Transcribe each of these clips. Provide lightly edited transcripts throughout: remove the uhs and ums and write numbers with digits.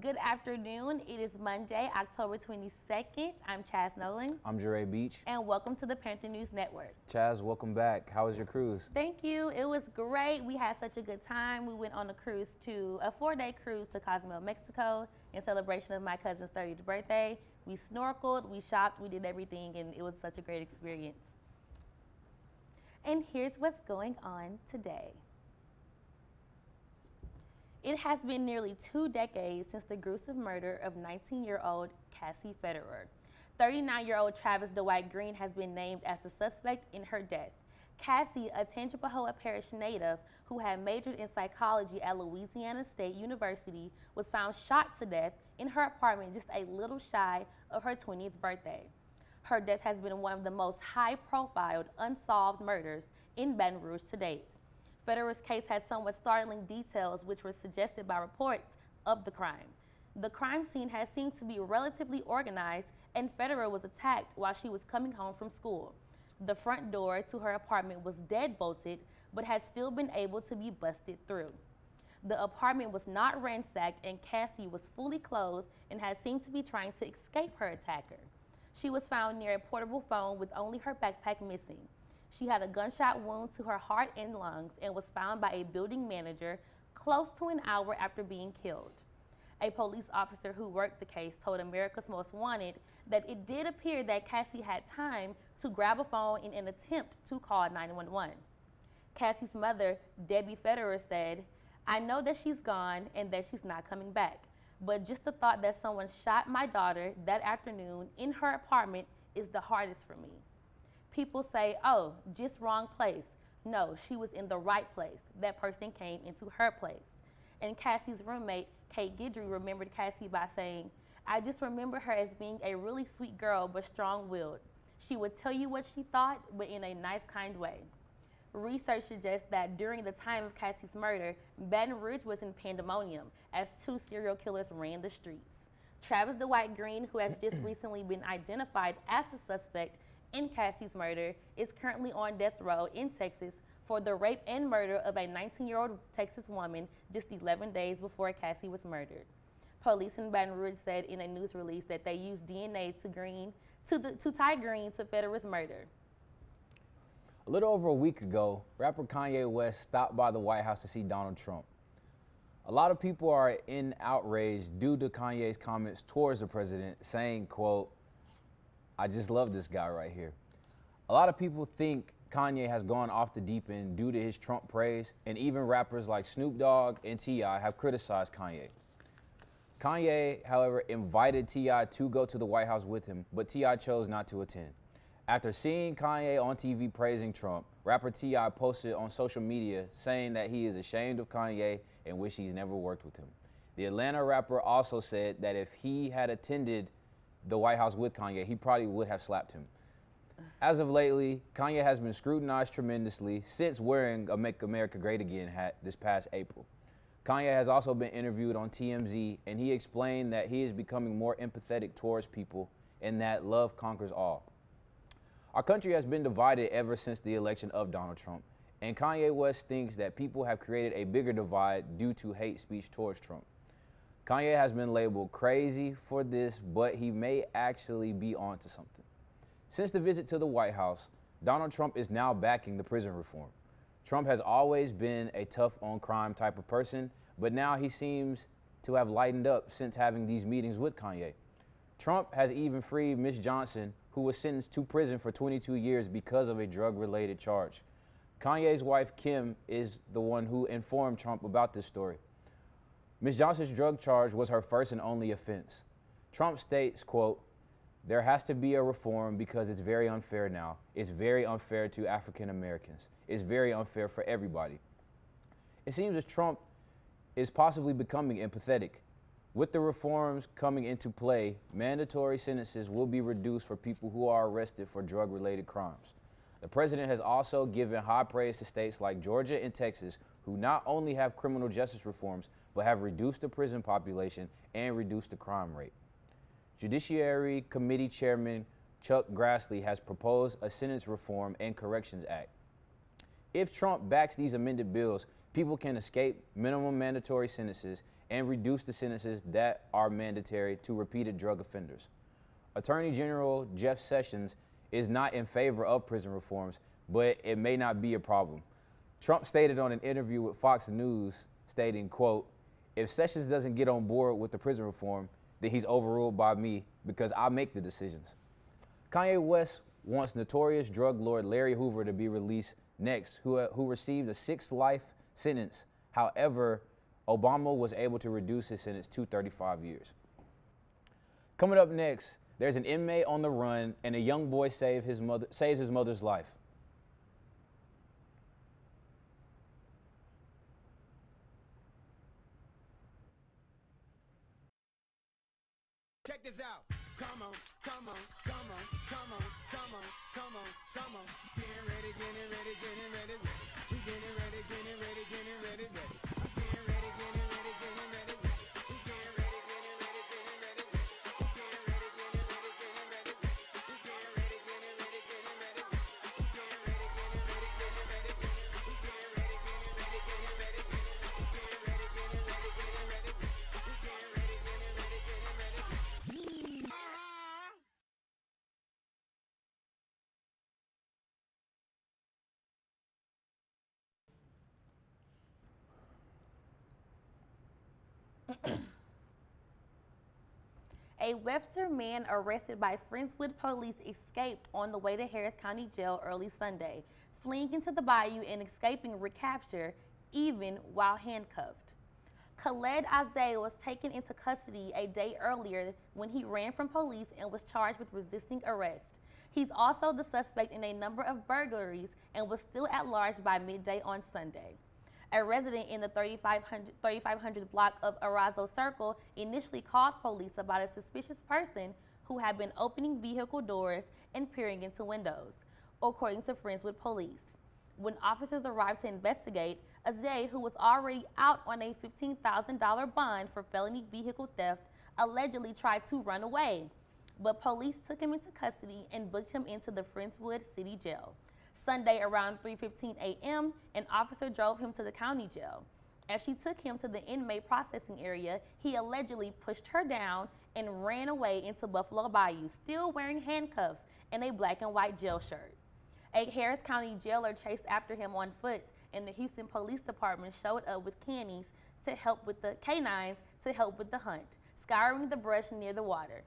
Good afternoon. It is Monday, October 22nd. I'm Chaz Nolan. I'm Jeray Beach. And welcome to the Panther News Network. Chaz, welcome back. How was your cruise? Thank you. It was great. We had such a good time. We went on a cruise to a 4-day cruise to Cozumel, Mexico in celebration of my cousin's 30th birthday. We snorkeled, we shopped, we did everything, and it was such a great experience. And here's what's going on today. It has been nearly 2 decades since the gruesome murder of 19-year-old Cassie Federer. 39-year-old Travis Dwight Green has been named as the suspect in her death. Cassie, a Tangipahoa Parish native who had majored in psychology at Louisiana State University, was found shot to death in her apartment just a little shy of her 20th birthday. Her death has been one of the most high-profiled, unsolved murders in Baton Rouge to date. Federer's case had somewhat startling details which were suggested by reports of the crime. The crime scene has seemed to be relatively organized, and Federer was attacked while she was coming home from school. The front door to her apartment was deadbolted, but had still been able to be busted through. The apartment was not ransacked, and Cassie was fully clothed and had seemed to be trying to escape her attacker. She was found near a portable phone with only her backpack missing. She had a gunshot wound to her heart and lungs and was found by a building manager close to an hour after being killed. A police officer who worked the case told America's Most Wanted that it did appear that Cassie had time to grab a phone in an attempt to call 911. Cassie's mother, Debbie Federer, said, "I know that she's gone and that she's not coming back, but just the thought that someone shot my daughter that afternoon in her apartment is the hardest for me." People say, "Oh, just wrong place." No, she was in the right place. That person came into her place. And Cassie's roommate, Kate Guidry, remembered Cassie by saying, "I just remember her as being a really sweet girl, but strong-willed. She would tell you what she thought, but in a nice, kind way." Research suggests that during the time of Cassie's murder, Baton Rouge was in pandemonium as 2 serial killers ran the streets. Travis Dwight Green, who has just recently been identified as the suspect in Cassie's murder, is currently on death row in Texas for the rape and murder of a 19-year-old Texas woman just 11 days before Cassie was murdered. Police in Baton Rouge said in a news release that they used DNA to tie Green to Federer's murder. A little over a week ago, rapper Kanye West stopped by the White House to see Donald Trump. A lot of people are in outrage due to Kanye's comments towards the president, saying, quote, "I just love this guy right here." A lot of people think Kanye has gone off the deep end due to his Trump praise, and even rappers like Snoop Dogg and T.I. have criticized Kanye. Kanye, however, invited T.I. to go to the White House with him, but T.I. chose not to attend. After seeing Kanye on TV praising Trump, rapper T.I. posted on social media saying that he is ashamed of Kanye and wish he's never worked with him. The Atlanta rapper also said that if he had attended the White House with Kanye, he probably would have slapped him. As of lately, Kanye has been scrutinized tremendously since wearing a Make America Great Again hat this past April. Kanye has also been interviewed on TMZ, and he explained that he is becoming more empathetic towards people and that love conquers all. Our country has been divided ever since the election of Donald Trump, and Kanye West thinks that people have created a bigger divide due to hate speech towards Trump. Kanye has been labeled crazy for this, but he may actually be onto something. Since the visit to the White House, Donald Trump is now backing the prison reform. Trump has always been a tough on crime type of person, but now he seems to have lightened up since having these meetings with Kanye. Trump has even freed Ms. Johnson, who was sentenced to prison for 22 years because of a drug-related charge. Kanye's wife, Kim, is the one who informed Trump about this story. Ms. Johnson's drug charge was her first and only offense. Trump states, quote, "There has to be a reform because it's very unfair now. It's very unfair to African Americans. It's very unfair for everybody." It seems as Trump is possibly becoming empathetic. With the reforms coming into play, mandatory sentences will be reduced for people who are arrested for drug-related crimes. The president has also given high praise to states like Georgia and Texas, who not only have criminal justice reforms, but have reduced the prison population and reduced the crime rate. Judiciary Committee Chairman Chuck Grassley has proposed a Sentence Reform and Corrections Act. If Trump backs these amended bills, people can escape minimum mandatory sentences and reduce the sentences that are mandatory to repeated drug offenders. Attorney General Jeff Sessions is not in favor of prison reforms, but it may not be a problem. Trump stated on an interview with Fox News, stating, quote, "If Sessions doesn't get on board with the prison reform, then he's overruled by me because I make the decisions." Kanye West wants notorious drug lord Larry Hoover to be released next, who received a 6-life sentence. However, Obama was able to reduce his sentence to 35 years. Coming up next, there's an inmate on the run and a young boy saves his mother's life. Check this out. Come on, come on, come on, come on, come on, come on, come on. Getting ready, getting ready, getting ready, ready. We getting ready, getting ready, getting ready, ready. I'm getting ready, getting ready, getting ready, ready. We getting ready, getting ready, getting ready, ready. We getting ready, getting ready, getting ready, ready. We getting ready, getting ready, getting ready, ready. We getting ready, getting ready, getting ready, ready. We getting ready, getting ready, getting ready, ready. We getting ready, getting ready, getting ready, ready. We getting ready, getting ready, getting ready, ready. A Webster man arrested by Friendswood police escaped on the way to Harris County Jail early Sunday, fleeing into the bayou and escaping recapture even while handcuffed. Khaled Azay was taken into custody a day earlier when he ran from police and was charged with resisting arrest. He's also the suspect in a number of burglaries and was still at large by midday on Sunday. A resident in the 3500 block of Arazo Circle initially called police about a suspicious person who had been opening vehicle doors and peering into windows, according to Friendswood police. When officers arrived to investigate, Azay, who was already out on a $15,000 bond for felony vehicle theft, allegedly tried to run away, but police took him into custody and booked him into the Friendswood City Jail. Sunday around 3:15 a.m., an officer drove him to the county jail. As she took him to the inmate processing area, he allegedly pushed her down and ran away into Buffalo Bayou, still wearing handcuffs and a black and white jail shirt. A Harris County jailer chased after him on foot, and the Houston Police Department showed up with canines to help with the canines to help with the hunt, scouring the brush near the water.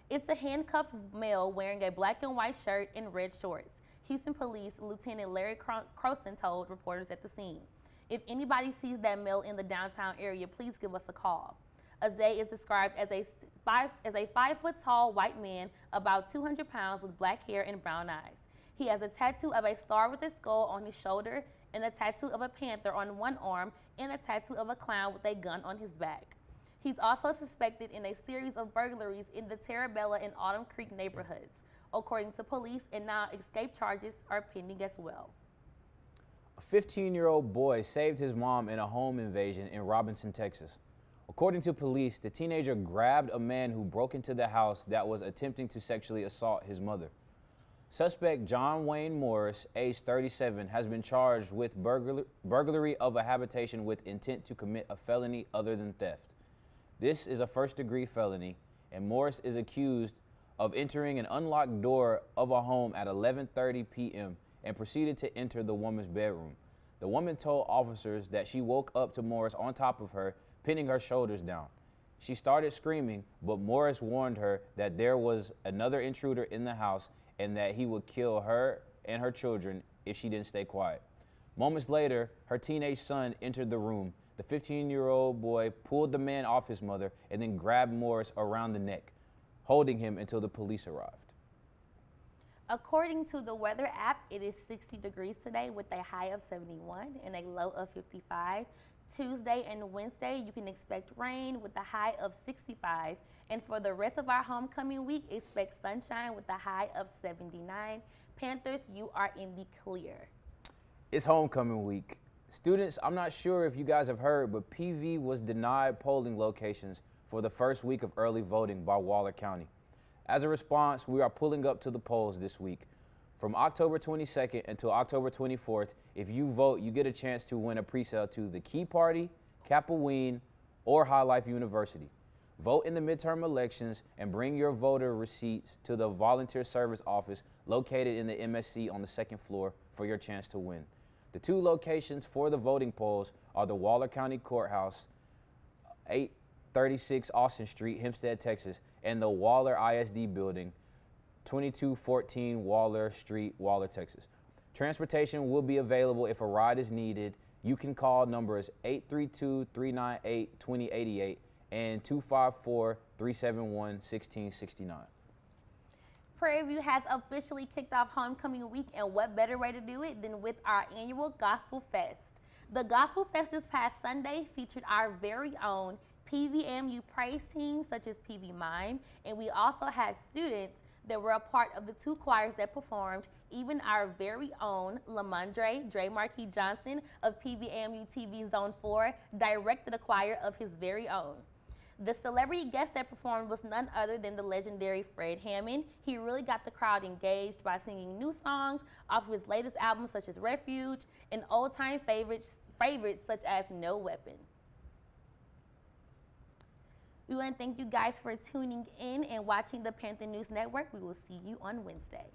It's a handcuffed male wearing a black and white shirt and red shorts, Houston Police Lieutenant Larry Croson told reporters at the scene. If anybody sees that male in the downtown area, please give us a call. Azay is described as a 5-foot-tall white man, about 200 pounds, with black hair and brown eyes. He has a tattoo of a star with a skull on his shoulder, and a tattoo of a panther on one arm, and a tattoo of a clown with a gun on his back. He's also suspected in a series of burglaries in the Terabella and Autumn Creek neighborhoods, according to police, and now escape charges are pending as well. A 15-year-old boy saved his mom in a home invasion in Robinson, Texas. According to police, the teenager grabbed a man who broke into the house that was attempting to sexually assault his mother. Suspect John Wayne Morris, age 37, has been charged with burglary of a habitation with intent to commit a felony other than theft. This is a first-degree felony, and Morris is accused of entering an unlocked door of a home at 11:30 p.m. and proceeded to enter the woman's bedroom. The woman told officers that she woke up to Morris on top of her, pinning her shoulders down. She started screaming, but Morris warned her that there was another intruder in the house and that he would kill her and her children if she didn't stay quiet. Moments later, her teenage son entered the room. The 15-year-old boy pulled the man off his mother and then grabbed Morris around the neck, holding him until the police arrived. According to the weather app, it is 60 degrees today with a high of 71 and a low of 55. Tuesday and Wednesday, you can expect rain with a high of 65. And for the rest of our homecoming week, expect sunshine with a high of 79. Panthers, you are in the clear. It's homecoming week. Students, I'm not sure if you guys have heard, but PV was denied polling locations for the first week of early voting by Waller County. As a response, we are pulling up to the polls this week. From October 22nd until October 24th, if you vote, you get a chance to win a pre-sale to the Key Party, Kapoween, or High Life University. Vote in the midterm elections and bring your voter receipts to the Volunteer Service Office located in the MSC on the second floor for your chance to win. The two locations for the voting polls are the Waller County Courthouse, 836 Austin Street, Hempstead, Texas, and the Waller ISD Building, 2214 Waller Street, Waller, Texas. Transportation will be available if a ride is needed. You can call numbers 832-398-2088 and 254-371-1669. Prairie View has officially kicked off homecoming week, and what better way to do it than with our annual Gospel Fest. The Gospel Fest this past Sunday featured our very own PVAMU praise teams such as PVAMU, and we also had students that were a part of the two choirs that performed. Even our very own Lamondre Dre Marquis Johnson of PVAMU-TV Zone 4 directed a choir of his very own. The celebrity guest that performed was none other than the legendary Fred Hammond. He really got the crowd engaged by singing new songs off of his latest album such as Refuge and old-time favorites such as No Weapon. We want to thank you guys for tuning in and watching the Panther News Network. We will see you on Wednesday.